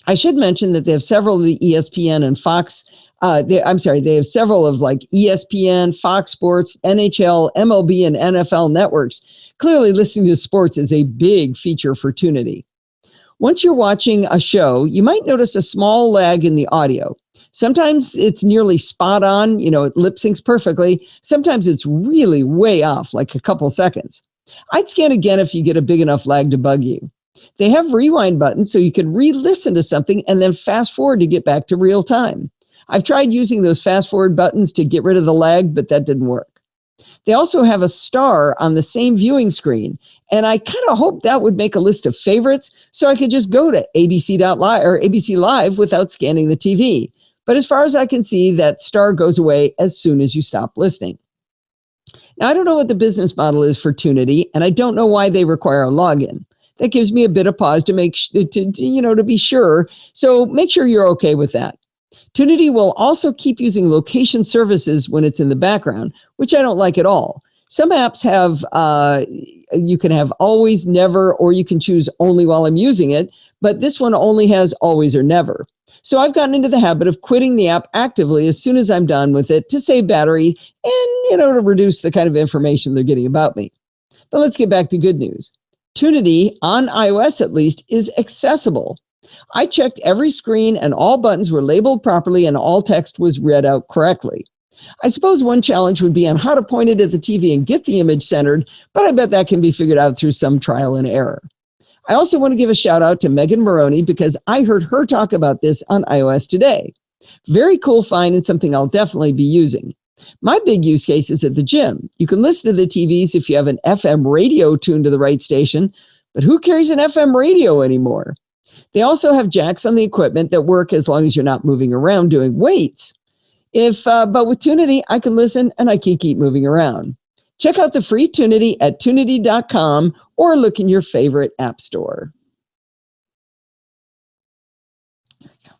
I should mention that they have several of the ESPN and Fox. They have several of like ESPN, Fox Sports, NHL, MLB, and NFL networks. Clearly, listening to sports is a big feature for Tunity. Once you're watching a show, you might notice a small lag in the audio. Sometimes it's nearly spot on, it lip syncs perfectly. Sometimes it's really way off, like a couple seconds. I'd scan again if you get a big enough lag to bug you. They have rewind buttons so you can re-listen to something and then fast forward to get back to real time. I've tried using those fast forward buttons to get rid of the lag, but that didn't work. They also have a star on the same viewing screen. And I kind of hope that would make a list of favorites so I could just go to abc.live or ABC Live without scanning the TV. But as far as I can see, that star goes away as soon as you stop listening. Now, I don't know what the business model is for Tunity, and I don't know why they require a login. That gives me a bit of pause to be sure. So make sure you're okay with that. Tunity will also keep using location services when it's in the background, which I don't like at all. Some apps have, you can have always, never, or you can choose only while I'm using it, but this one only has always or never. So I've gotten into the habit of quitting the app actively as soon as I'm done with it to save battery and, to reduce the kind of information they're getting about me. But let's get back to good news. Tunity, on iOS at least, is accessible. I checked every screen and all buttons were labeled properly and all text was read out correctly. I suppose one challenge would be on how to point it at the TV and get the image centered, but I bet that can be figured out through some trial and error. I also want to give a shout out to Megan Maroney because I heard her talk about this on iOS today. Very cool find and something I'll definitely be using. My big use case is at the gym. You can listen to the TVs if you have an FM radio tuned to the right station, but who carries an FM radio anymore? They also have jacks on the equipment that work as long as you're not moving around doing weights. But with Tunity, I can listen and I can keep moving around. Check out the free Tunity at tunity.com or look in your favorite app store. There we go.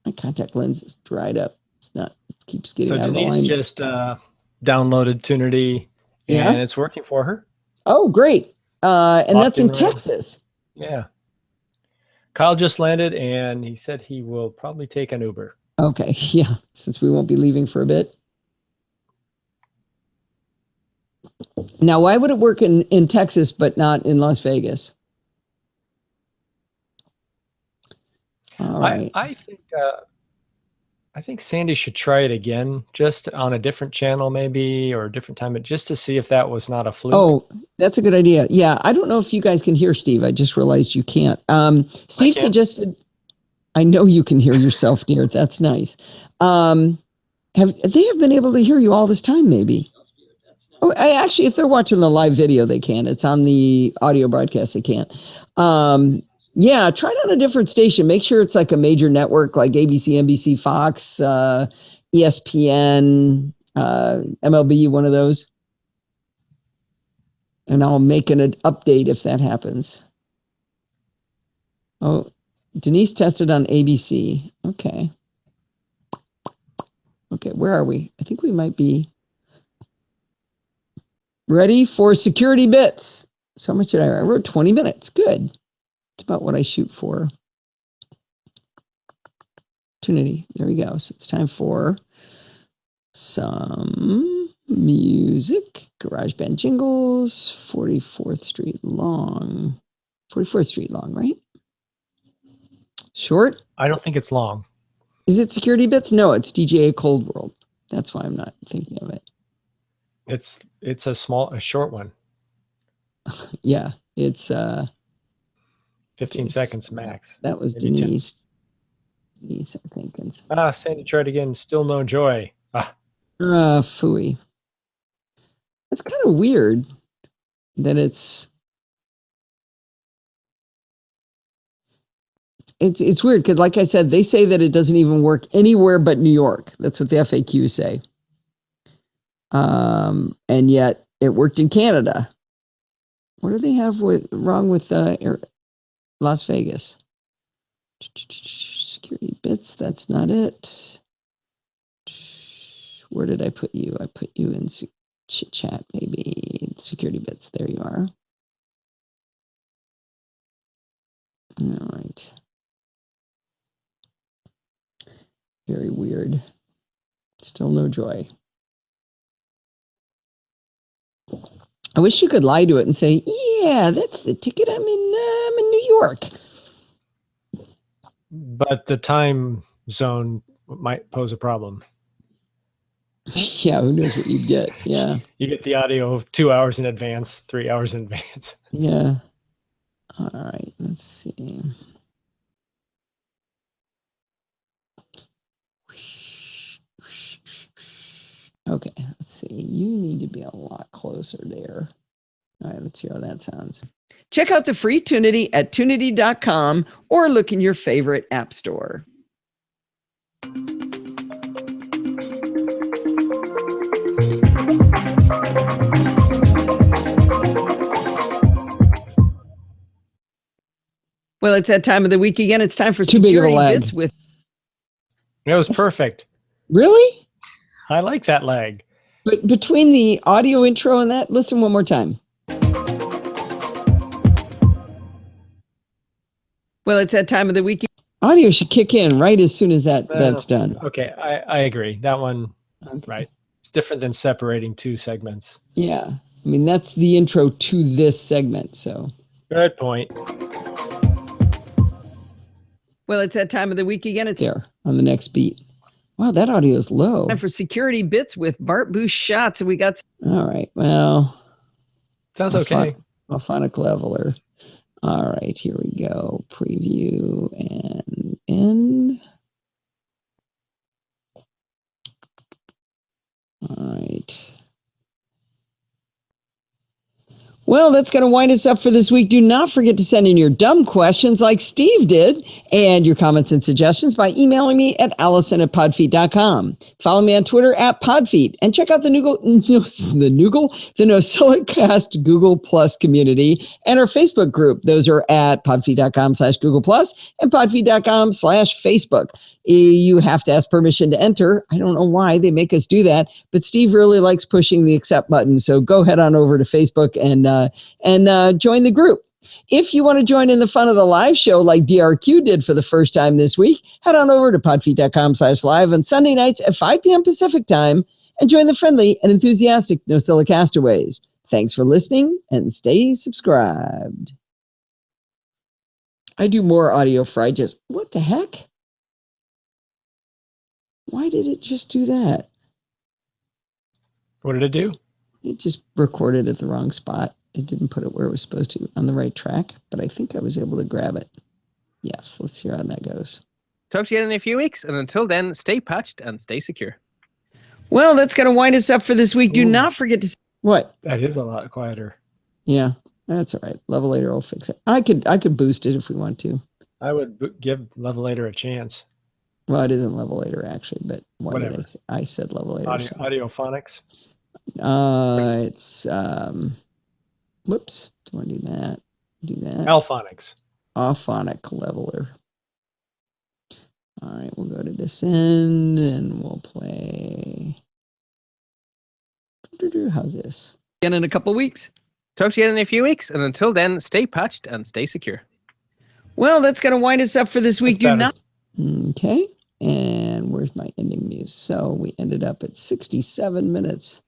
My contact lens is dried up. It keeps getting out of line. So Denise just downloaded Tunity and it's working for her. Oh, great. And that's in Texas. Yeah. Kyle just landed and he said he will probably take an Uber. Okay. Yeah. Since we won't be leaving for a bit. Now, why would it work in Texas, but not in Las Vegas? All right. I think Sandy should try it again, just on a different channel maybe, or a different time, just to see if that was not a fluke. Oh, that's a good idea. Yeah, I don't know if you guys can hear Steve. I just realized you can't. Steve suggested, I know you can hear yourself, dear. That's nice. Have they been able to hear you all this time, maybe? Oh, actually, if they're watching the live video, they can. It's on the audio broadcast, they can't. Yeah, try it on a different station. Make sure it's like a major network like ABC, NBC, Fox, ESPN, MLB, one of those. And I'll make an update if that happens. Oh, Denise tested on ABC. Okay. Okay, where are we? I think we might be ready for security bits. So how much did I wrote 20 minutes. Good. It's about what I shoot for. Tunity. There we go. So it's time for some music. GarageBand jingles. 44th Street long. 44th Street long, right? Short? I don't think it's long. Is it security bits? No, it's DJA Cold World. That's why I'm not thinking of it. It's a short one. Yeah, it's 15 seconds max. That was Maybe Denise. 10. Denise, I think. Sandy tried again. Still no joy. Phooey. It's kind of weird that it's weird because, like I said, they say that it doesn't even work anywhere but New York. That's what the FAQs say. And yet it worked in Canada. What do they have wrong with Las Vegas? Security bits. That's not it. Where did I put you? I put you in chit chat, maybe. Security bits. There you are. All right. Very weird. Still no joy. I wish you could lie to it and say, yeah, that's the ticket. I'm in New York. But the time zone might pose a problem. Yeah, who knows what you'd get. Yeah. You get the audio of 2 hours in advance, 3 hours in advance. Yeah. All right, let's see. Okay, let's see. You need to be a lot closer there. All right, let's hear how that sounds. Check out the free Tunity at tunity.com or look in your favorite app store. Well, it's that time of the week again. It's time for Too big of a security lag. bits with. It was perfect. Really? I like that lag. But between the audio intro and that, listen one more time. Well, it's that time of the week. Audio should kick in right as soon as that's done. Okay, I agree. That one, Okay. right. It's different than separating two segments. Yeah. I mean, that's the intro to this segment. So. Good point. Well, it's that time of the week again. It's there on the next beat. Wow, that audio is low. Time for security bits with Bart Boost Shots. And we got. All right. Well. Sounds okay. Phonic leveler. All right, here we go. Preview and end. All right. Well, that's going to wind us up for this week. Do not forget to send in your dumb questions like Steve did and your comments and suggestions by emailing me at allison@podfeet.com. Follow me on Twitter at Podfeet and check out the NosillaCast Google Plus community and our Facebook group. Those are at podfeet.com/Google Plus and podfeet.com/Facebook. You have to ask permission to enter. I don't know why they make us do that, but Steve really likes pushing the accept button. So go head on over to Facebook and join the group. If you want to join in the fun of the live show like DRQ did for the first time this week, head on over to podfeet.com/live on Sunday nights at 5 p.m. Pacific time and join the friendly and enthusiastic NosillaCast castaways. Thanks for listening and stay subscribed. I do more audio for what the heck? Why did it just do that? What did it do? It just recorded at the wrong spot. It didn't put it where it was supposed to on the right track, but I think I was able to grab it. Yes, let's hear how that goes. Talk to you in a few weeks, and until then, stay patched and stay secure. Well, that's going to wind us up for this week. Do not forget to... What? That is a lot quieter. Yeah, that's all right. Levelator will fix it. I could boost it if we want to. I would give Levelator a chance. Well, it isn't Levelator actually, but whatever. I said Levelator. Audiophonics. It's whoops. Do I do that? Do that. Alphonics. Auphonic leveler. All right, we'll go to this end and we'll play. How's this? Again in a couple weeks. Talk to you in a few weeks, and until then, stay patched and stay secure. Well, that's going to wind us up for this week. That's Do better. not. Okay. And where's my ending music? So we ended up at 67 minutes.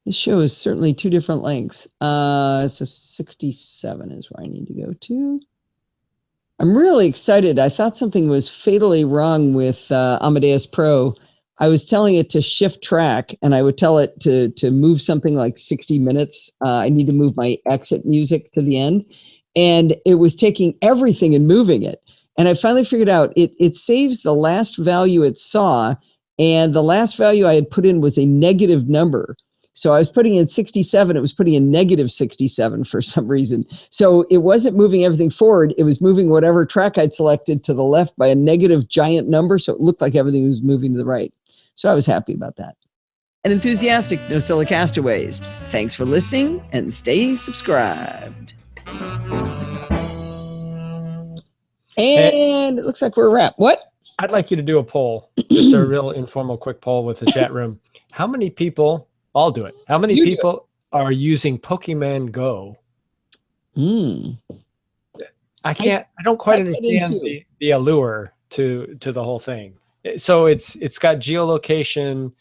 This show is certainly two different lengths. So 67 is where I need to go to. I'm really excited. I thought something was fatally wrong with Amadeus Pro. I was telling it to shift track, and I would tell it to move something like 60 minutes. I need to move my exit music to the end. And it was taking everything and moving it. And I finally figured out it saves the last value it saw. And the last value I had put in was a negative number. So I was putting in 67. It was putting in negative 67 for some reason. So it wasn't moving everything forward. It was moving whatever track I'd selected to the left by a negative giant number. So it looked like everything was moving to the right. So I was happy about that. And enthusiastic NosillaCast castaways. Thanks for listening and stay subscribed. And it looks like we're wrapped. What? I'd like you to do a poll, just a real informal, quick poll with the chat room. How many people, I'll do it. How many people are using Pokemon Go? I don't quite understand the allure to the whole thing. So it's got geolocation.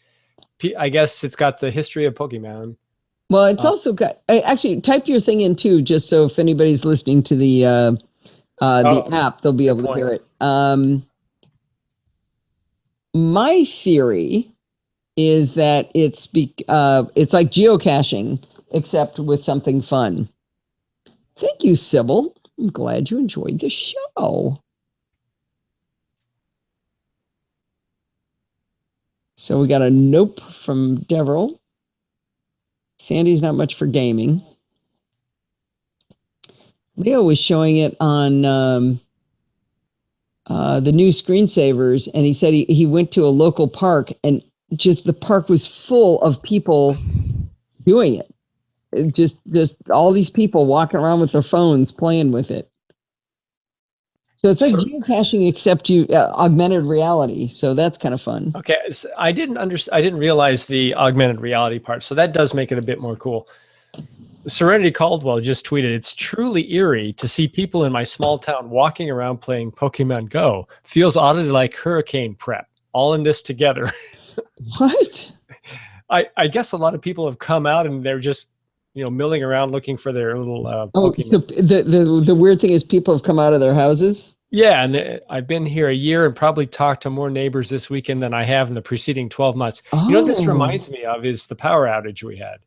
I guess it's got the history of Pokemon. Well, it's also got, actually type your thing in too, just so if anybody's listening to the app, they'll be able to hear it. My theory is that it's like geocaching, except with something fun. Thank you, Sybil. I'm glad you enjoyed the show. So we got a nope from Deverell. Sandy's not much for gaming. Leo was showing it on the new screensavers, and he said he went to a local park, and just the park was full of people doing it. Just all these people walking around with their phones playing with it. So it's like geocaching, except augmented reality. So that's kind of fun. Okay, so I didn't realize the augmented reality part. So that does make it a bit more cool. Serenity Caldwell just tweeted, "It's truly eerie to see people in my small town walking around playing Pokemon Go. Feels oddly like hurricane prep. All in this together." What? I guess a lot of people have come out and they're just, milling around looking for their little Pokemon. So the weird thing is people have come out of their houses? Yeah, and I've been here a year and probably talked to more neighbors this weekend than I have in the preceding 12 months. Oh. You know what this reminds me of is the power outage we had.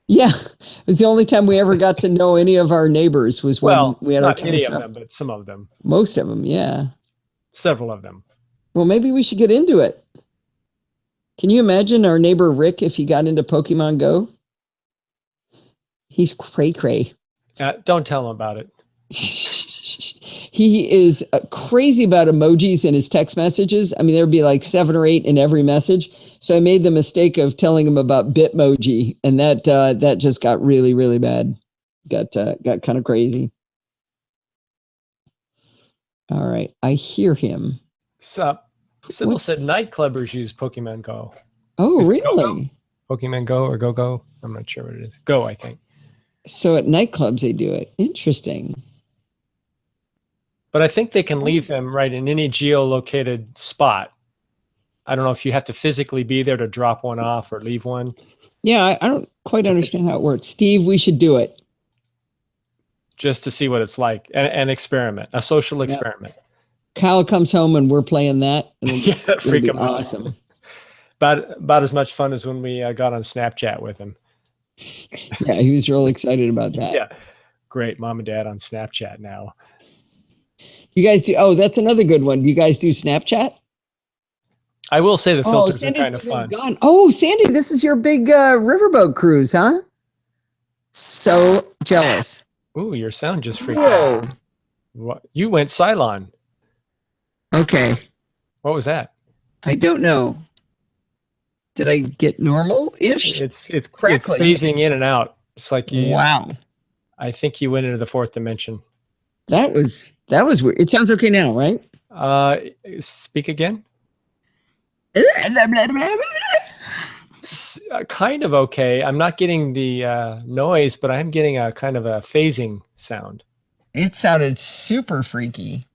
Yeah, it was the only time we ever got to know any of our neighbors was when we had not our any of them, but some of them. Most of them, yeah. Several of them. Well, maybe we should get into it. Can you imagine our neighbor Rick if he got into Pokemon Go? He's cray-cray. Don't tell him about it. He is crazy about emojis in his text messages. I mean, there'd be like 7 or 8 in every message. So I made the mistake of telling him about Bitmoji, and that just got really, really bad. Got kind of crazy. All right, I hear him. Sup? Sybil said nightclubbers use Pokemon Go. Oh, Is it really? Go-Go? Pokemon Go or Go-Go? I'm not sure what it is. Go, I think. So at nightclubs they do it. Interesting. But I think they can leave them right in any geolocated spot. I don't know if you have to physically be there to drop one off or leave one. Yeah, I don't quite understand how it works. Steve, we should do it. Just to see what it's like. An experiment. A social experiment. Kyle comes home and we're playing that. Yeah, freak him out. Awesome. About as much fun as when we got on Snapchat with him. Yeah, he was real excited about that. Yeah. Great. Mom and Dad on Snapchat now. You guys do? Oh, that's another good one. Do you guys do Snapchat? I will say the filters are kind of fun. Gone. Oh, Sandy, this is your big riverboat cruise, huh? So jealous. Ooh, your sound just freaked out. What? You went Cylon. Okay. What was that? I don't know. Did I get normal-ish? It's phasing in and out. It's like you. Wow. I think you went into the 4th dimension. That was weird. It sounds okay now, right? Speak again. Kind of okay. I'm not getting the noise, but I'm getting a kind of a phasing sound. It sounded super freaky.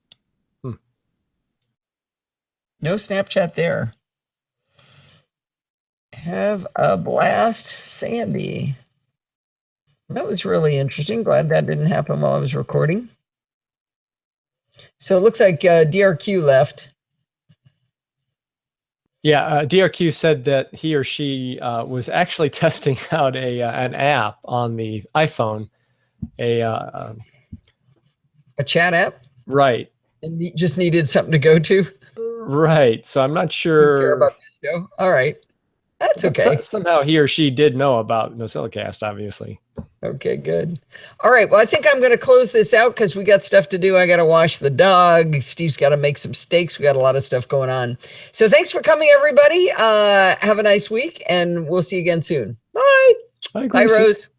No Snapchat there. Have a blast, Sandy. That was really interesting. Glad that didn't happen while I was recording. So it looks like DRQ left. Yeah, DRQ said that he or she was actually testing out an app on the iPhone, a chat app, right? And he just needed something to go to, right? So I'm not sure. You care about this show? All right, that's okay. Somehow he or she did know about NosillaCast, obviously. Okay, good. All right. Well, I think I'm going to close this out because we got stuff to do. I got to wash the dog. Steve's got to make some steaks. We got a lot of stuff going on. So thanks for coming, everybody. Have a nice week, and we'll see you again soon. Bye. Bye, Bye, Rose.